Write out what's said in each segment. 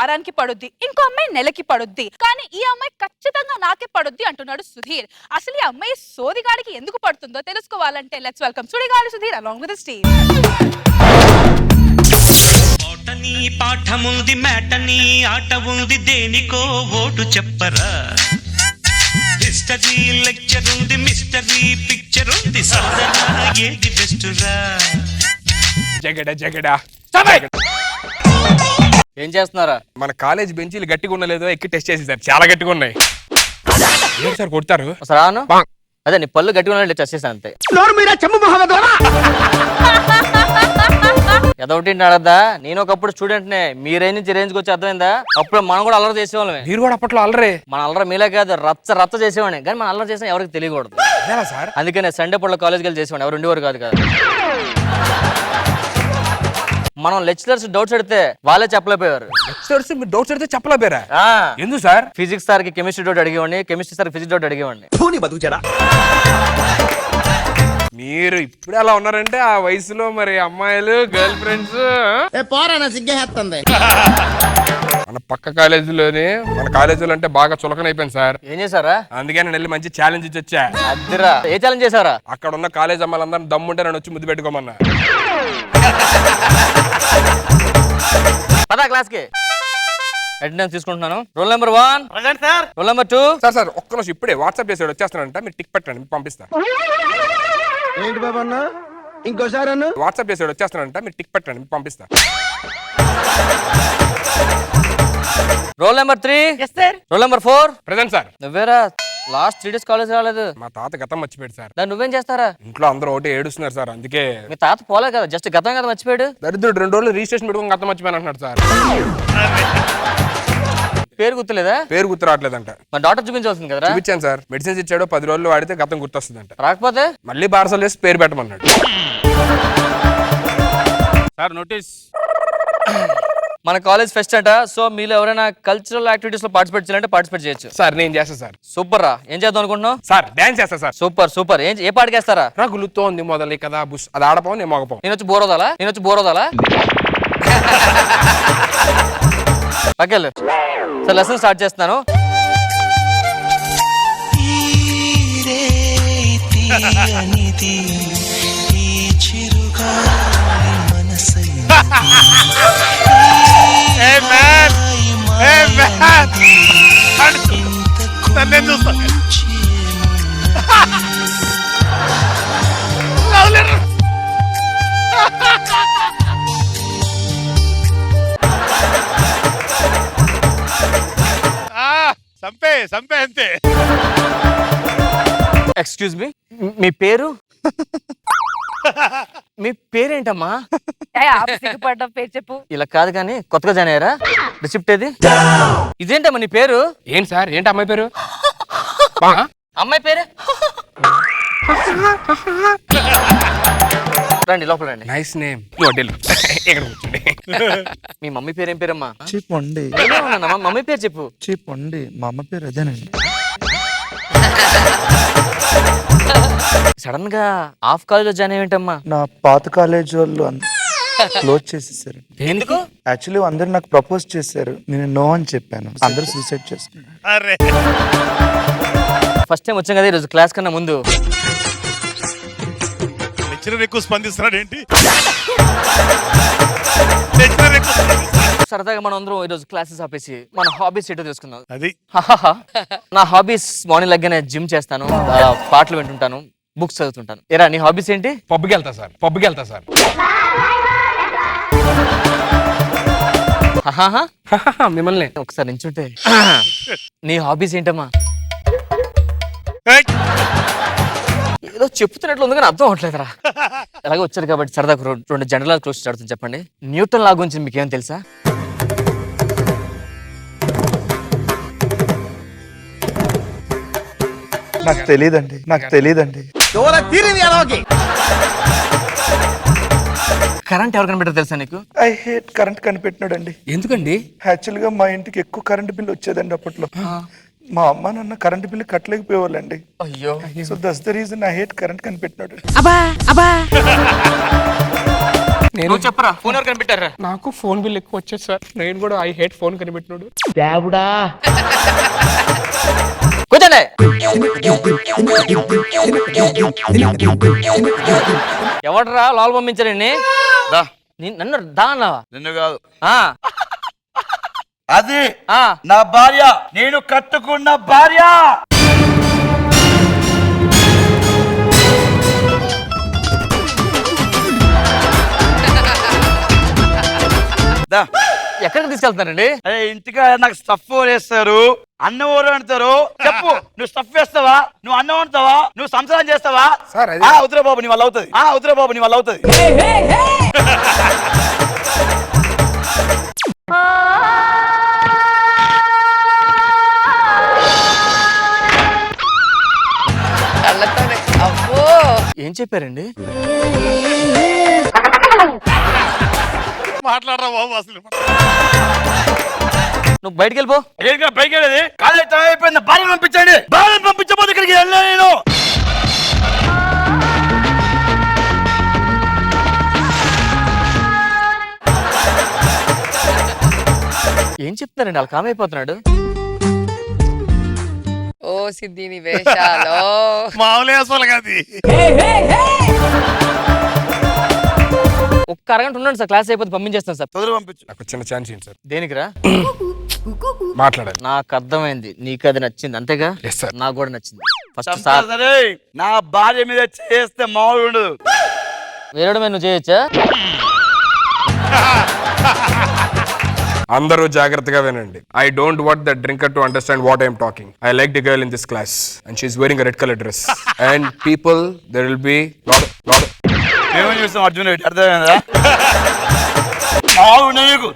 వారానికి పడుద్ది, ఇంకో అమ్మాయి నెలకి పడుద్ది, కానీ ఈ అమ్మాయి ఖచ్చితంగా నాకే పడుద్ది అంటున్నాడు సుధీర్. అసలు ఈ అమ్మాయి సోదిగాడికి ఎందుకు పడుతుందో తెలుసుకోవాలంటే let's welcome Sudigali Sudheer along with his team. ఓటని పాఠముంది మేటని ఆట ఉంది దేనికో ఓటు చెప్పరా. హిస్టరీ లెక్చర్ ఉంది మిస్టరీ పిక్చర్ ఉంది సరదా ఏది బెస్ట్ రా. జగడ ఏం చేస్తున్నారా? మన కాలేజ్ బెంచీలు గట్టిగా ఉండలేదో ఎక్కి టెస్ట్ చేసి సార్, చాలా గట్టిగా ఉన్నాయి. ఏంటి సార్ కొడతారు? రాను అదే నీ పళ్ళు గట్టిగా ఉన్నట్టు టెస్ట్ చేశాను అంతే. ఏదోటి అడద్దా, నేను ఒకప్పుడు స్టూడెంట్ నే, మీ రేంజ్ నుంచి రేంజ్కి వచ్చి అర్థమైందా? అప్పుడు మనం కూడా అల్లరి చేసేవాళ్ళమే. మీరు కూడా అప్పట్లో అల్లరే? మన అల్లరి మీలే కాదు, రచ్చ చేసేవాడిని, కానీ మన అల్లరి చేసిన ఎవరికి తెలియకూడదు సార్. అందుకనే సండే పూట కాలేజ్కి వెళ్ళి చేసేవాడిని, ఎవరు ఉండేవారు కాదు కదా. మనం లెక్చరర్స్ డౌట్స్ అడితే వాళ్ళే చెప్పలేకపోయారు. లెక్చరర్స్ మీరు డౌట్స్ అడితే చెప్పలేకపోయారా? ఎందుకు సార్? ఫిజిక్స్ సార్ కి కెమిస్ట్రీ డౌట్ అడిగేవాడిని, కెమిస్ట్రీ సార్ ఫిజిక్స్ డౌట్ అడిగేవాడిని. మీరు ఇప్పుడు ఎలా ఉన్నారంటే ఆ వయసులో మరి అమ్మాయిలు గర్ల్ ఫ్రెండ్స్ మన పక్క కాలేజీలోనే, మన కాలేజీలో అంటే బాగా చులకనైపోయింది సార్. ఏం చేశారా? అందుకే నేను వెళ్ళి మంచి ఛాలెంజ్ ఇచ్చి వచ్చా. అద్దరా, ఏ ఛాలెంజ్ చేశారా? అక్కడ ఉన్న కాలేజ్ అమ్మాయిలందరూ దమ్ముంటే నన్ను వచ్చి ముద్దు పెట్టుకోమన్నా. పదా క్లాస్ కి అటెండెన్స్ తీసుకుంటున్నాను. Roll number 1 present sir. Roll number 2 sir ఒక్క నిమిషం ఇప్పుడే వాట్సాప్ చేసాడు వచ్చేస్తానంట, మీరు టిక్ పెట్టండి పంపిస్తా. ఏంటి బాబు అన్న ఇంకోసారి అన్న వాట్సాప్ చేసాడు వచ్చేస్తానంట, మీరు టిక్ పెట్టండి పంపిస్తా. Roll number 3 roll number 4 present sir. నువ్వేరా లాస్ట్ 3 డేస్ కాలేజ్ రాలేదు? మా తాత గతం మర్చిపోయాడు సార్. దాన్ని నువ్వేం చేస్తారా? ఇంట్లో అందరూ ఒకటి ఏడుస్తున్నారు సార్, అందుకే. మీ తాత పోలేదు కదా, జస్ట్ గతం కదా మర్చిపోయాడు. దరిద్రుడు 2 రోజులు రిజిస్ట్రేషన్ పెట్టుకుని గతం మర్చిపోయాను అంటున్నాడు సార్. పేరు గుర్తులేదా? పేరు గుర్తు రావట్లేదంట. మా డాక్టర్ చూపించాల్సింది కదా. చూపించాను సార్, మెడిసిన్స్ ఇచ్చాడు, 10 రోజులు వాడితే గతం గుర్తొస్తుందంట. రాకపోతే మళ్ళీ బార్సల్ వేసి పేరు పెట్టమన్నాడు సార్. నోటీస్. మన కాలేజ్ ఫెస్ట్ అంట, సో మీరు ఎవరైనా కల్చరల్ యాక్టివిటీస్ లో పార్టిసిపేట్ చేయాలంటే పార్టిసిపేట్ చేయొచ్చు సార్. నేను చేస్తా సార్. సూపర్ రా. ఏం చేద్దాం అనుకుంటున్నావు? సార్ డాన్స్ చేస్తా సార్. సూపర్. ఏ పాటకేస్తారా? రగులుతోంది మొదలై కదా బుష్, అది ఆడపోం నేను మోగపోం. నేను వచ్చి బోరోదాలా పక్కలు. సార్ లెసన్ స్టార్ట్ చేస్తున్నాను. నేను చూస్తా. సంపే అంతే. ఎక్స్క్యూజ్ మీ పేరు? మీ పేరేంటమ్మా? పేరు చెప్పు. ఇలా కాదు కానీ కొత్తగా జాయిన్ అయ్యారా? రిసిప్ట్ ఏది? ఇదేంటమ్మా నీ పేరు? ఏంటి సార్? ఏంటి అమ్మాయి పేరు? అమ్మాయి పేరు? రండి లోపల రండి. Nice name. ఇక్కడ కూర్చోండి. మీ మమ్మీ పేరు ఏం పేరమ్మా? చెప్పండి. మమ్మీ పేరు చెప్పు. చెప్పండి. మా అమ్మ పేరు అదేనండి. సడన్ గా హాఫ్ కాలేజ్ లో జాయిన్ అయ్యేంటమ్మా? నా పాత కాలేజ్ వాళ్ళు క్లోజ్ చేసేసారు. ఎందుకు? యాక్చువల్లీ అందరు నాకు ప్రపోజ్ చేశారు, నేను నో అని చెప్పాను. అందరూ సూసైడ్ చేసుకున్నారు. ఫస్ట్ టైం వచ్చాం కదా ఈరోజు క్లాస్ కన్నా ముందు. లెక్చరర్ ఎక్కువ స్పందిస్తున్నాడు ఏంటి? సరదాగా మనం అందరం ఈరోజు క్లాసెస్ ఆపేసి మన హాబీస్ ఏంటో తెలుసుకుందాం. అది నా హాబీస్ మార్నింగ్ లెగ్గానే జిమ్ చేస్తాను, పాటలు వింటుంటాను, బుక్స్ చదువుతుంటాను. ఏరా నీ హాబీస్ ఏంటి? పబ్కి వెళ్తా సార్. మిమ్మల్ని ఒకసారి నించుంటే. నీ హాబీస్ ఏంటమ్మా? ఏదో చెప్తున్నట్లు ఉంది కానీ అర్థం అవట్లేదురా. ఎలాగో వచ్చారు కాబట్టి సరదాగా 2 జనరల్ క్వశ్చన్స్ అడుగుతుంది. చెప్పండి, న్యూటన్ లా గురించి మీకు ఏం తెలుసా? నాకు తెలియదండి. కరెంట్ ఎవరు కనిపెట్టారు తెలుసా నీకు? ఐ హేట్ కరెంట్ కనిపెట్టినాడండి. ఎందుకండి? యాక్చువల్ గా మా ఇంటికి ఎక్కువ కరెంట్ బిల్ వచ్చేదండి అప్పట్లో. మా అమ్మ నాన్న కరెంట్ బిల్ కట్టలేకపోయేవాళ్ళండి. అయ్యో. So that's the reason I hate current కనిపెట్టినాడు. నువ్వు చెప్పరా ఫోన్ ఎవరు కనిపెట్టారా? నాకు ఫోన్ బిల్ ఎక్కువ వచ్చేది సార్. నేను కూడా ఐ హేట్ ఫోన్ కనిపెట్టినాడు. కూర్చోండి. ఎవడరా లోపల పంపించారండి? దా. నన్ను దా అన్నావా? నిన్ను కాదు, ఆ, అది ఆ. నా భార్య, నేను కట్టుకున్న భార్య. దా. ఎక్కడికి తీసుకెళ్తున్నారండి? అరే ఇంటికా నాకు స్టఫ్ వేస్తారు, అన్నం ఊరు అంటారు. చెప్పు, నువ్వు స్టఫ్ వేస్తావా, నువ్వు అన్నం వండుతావా, నువ్వు సంసారం చేస్తావా? సార్, అది- ఉత్తర బాబు నీ వల్ల అవుతుంది, ఉత్తర బాబు నీ వల్ల అవుతుంది. ఏం చెప్పారండి? మాట్లాడరా బాబు అసలు. నువ్వు బయటికి వెళ్ళిపో. ఏంటి పైకి వెళ్ళేది? కాలేజ్ టైం అయిపోయింది, భార్యను పంపించండి. భార్యను పంపించబోతే ఇక్కడికి వెళ్ళా నేను. ఏం చెప్తున్నారండి? అలా కామ్ అయిపోతున్నాడు. ఓ సిద్ధిని వేషాలో మామూలే అసలు కాదు. ఒక్క అరగంట ఉండండి సార్, క్లాస్ అయిపోతే పంపించేస్తాను సార్. తొందరగా పంపించు. నాకు చిన్న ఛాన్స్ ఏంటి సార్? దేనికిరా? మాట్లాడాలి. నాకు అర్థమైంది, నీకు అది నచ్చింది అంతేగా? Yes, sir. నాకు కూడా నచ్చింది. ఫస్ట్ సార్ సరే, నా భార్య మీద చేస్తే మామూలు ఉండదు. వేరే మీద నువ్వు చేయొచ్చా? అందరూ జాగ్రత్తగా వినండి. I don't want the drinker to understand what I'm talking. I like the girl in this class and she's wearing a red colour dress and people there will be lot ఏమని చూస్తాం అర్జున్ రెడ్డి, అర్థమైందా? మామూలు ఉండదు నీకు.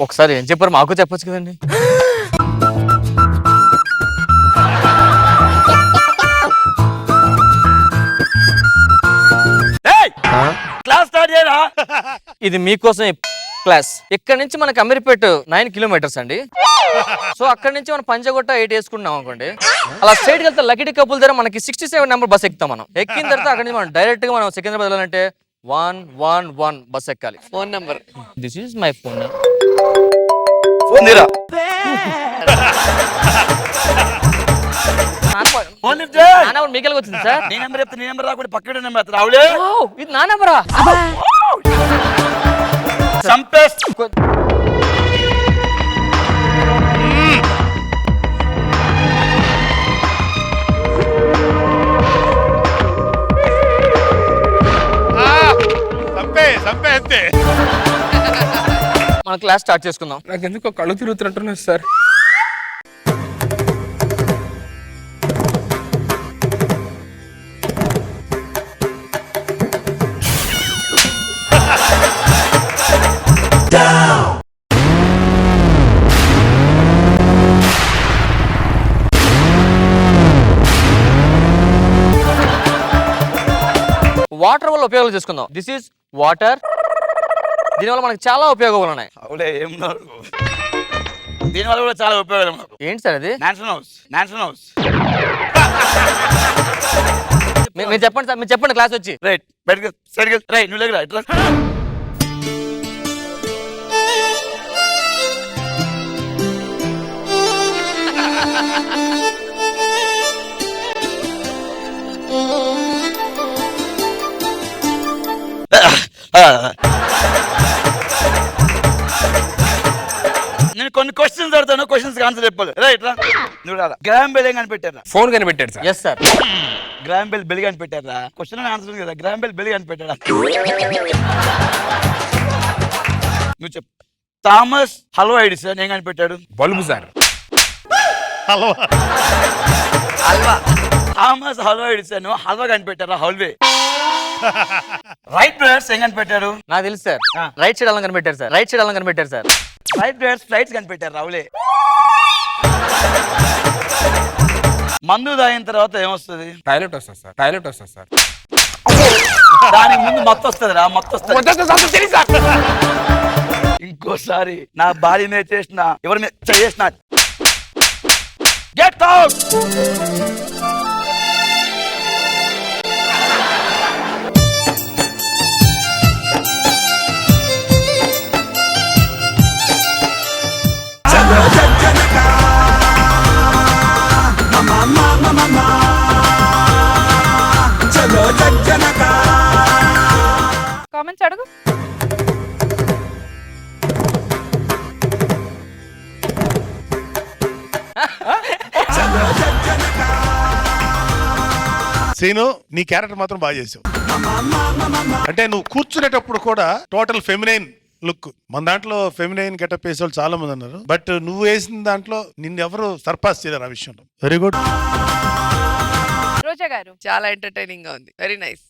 ఒకసారి ఏం చెప్పారు మాకు చెప్పొచ్చు కదండి. క్లాస్ స్టార్ట్ చేయరా? ఇది మీకోసం క్లాస్. ఇక్కడ నుంచి మనకి అమీర్పేట్ 9 కిలోమీటర్స్ అండి. సో అక్కడ నుంచి మనం పంచగొట్ట 8 వేసుకున్నాం అనుకోండి, అలా స్ట్రైట్ వెళ్తే లకిడి కపుల్ దగ్గర మనకి 67 నెంబర్ బస్ ఎక్కుతాం. మనం ఎక్కిన తర్వాత అక్కడ నుంచి మనం డైరెక్ట్ గా మనం సికింద్రాబాద్ వెళ్ళాలంటే 111 బస్ ఎక్కాలి. Phone number this is my phone. Phone తీరా. ఫోన్ లిఫ్ట్ చేయి. నా నెంబర్ మీకెళ్ళకి వచ్చింది సార్. నీ నెంబర్ చెప్తే నీ నెంబర్ రాకుండా పక్కన నెంబర్ ఎత్తారు. ఆవిడే ఇది నా నెంబరా? చంపేస్తా. చంపే అంతే. మన క్లాస్ స్టార్ట్ చేసుకుందాం. నాకు ఎందుకో కళ్ళు తిరుగుతున్నట్టున్నారు సార్. వాటర్ వల్ల ఉపయోగాలు చేసుకుందాం. This is water. దీనివల్ల మనకి చాలా ఉపయోగాలు ఉన్నాయి. అవులే ఏం దీనివల్ల కూడా చాలా ఉపయోగాలు మాకు. ఏంటి సార్ అది? న్యాన్సన్ హౌస్. మీరు చెప్పండి సార్, మీరు చెప్పండి క్లాస్ వచ్చి. రైట్ బయటకు సైడ్కి రైట్. నువ్వు లేకరా ఇట్లా. నేను కొన్ని క్వశ్చన్స్ అడుగుతాను, క్వశ్చన్స్ ఆన్సర్ చెప్పాలి. రైట్ రా. నువ్వు రాలా. గ్రామ్ బెల్ ఏం కనిపెట్టారా? ఫోన్ కనిపెట్టాడు సార్. Yes sir. Graham Bell bell కనిపెట్టారా? క్వశ్చన్ ఆన్సర్ ఉంది కదా. గ్రామ్ బెల్ బెల్ కనిపెట్టారా? నువ్వు చెప్పు. థామస్ హల్వా ఎడిసన్ ఏం కనిపెట్టాడు? Bulb sir. Halwa. Thomas halwa Edison halwa కనిపెట్టారా? హల్వే. రైట్ బ్రదర్స్ ఏం కనిపెట్టారు? నాకు తెలుసు సార్. రైట్ సైడ్ అలా కనిపెట్టారు సార్. రైట్ బ్రదర్స్ ఫ్లైట్స్ కనిపెట్టారు. రావులే. మందు తాగిన తర్వాత ఏమొస్తుంది? టాయిలెట్ వస్తుంది సార్. దానికి ముందు మత్తు వస్తుంది రా, మత్తు వస్తుంది. ఇంకోసారి నా భార్య మీద చేసిన ఎవరి మీద చేసిన గెట్ అవుట్. కామెంట్స్ అడుగు. సీను, నీ క్యారెక్టర్ మాత్రం బాగా చేసావు. అంటే నువ్వు కూర్చునేటప్పుడు కూడా టోటల్ ఫెమినైన్ లుక్. మన దాంట్లో ఫెమినైన్ గెటప్ వేసే వాళ్ళు చాలా మంది అన్నారు, బట్ నువ్వు వేసిన దాంట్లో నిన్ను ఎవరు సర్పాస్ చేయలేరు ఆ విషయంలో. Very good. రోజా గారు చాలా ఎంటర్టైనింగ్ గా ఉంది. Very nice.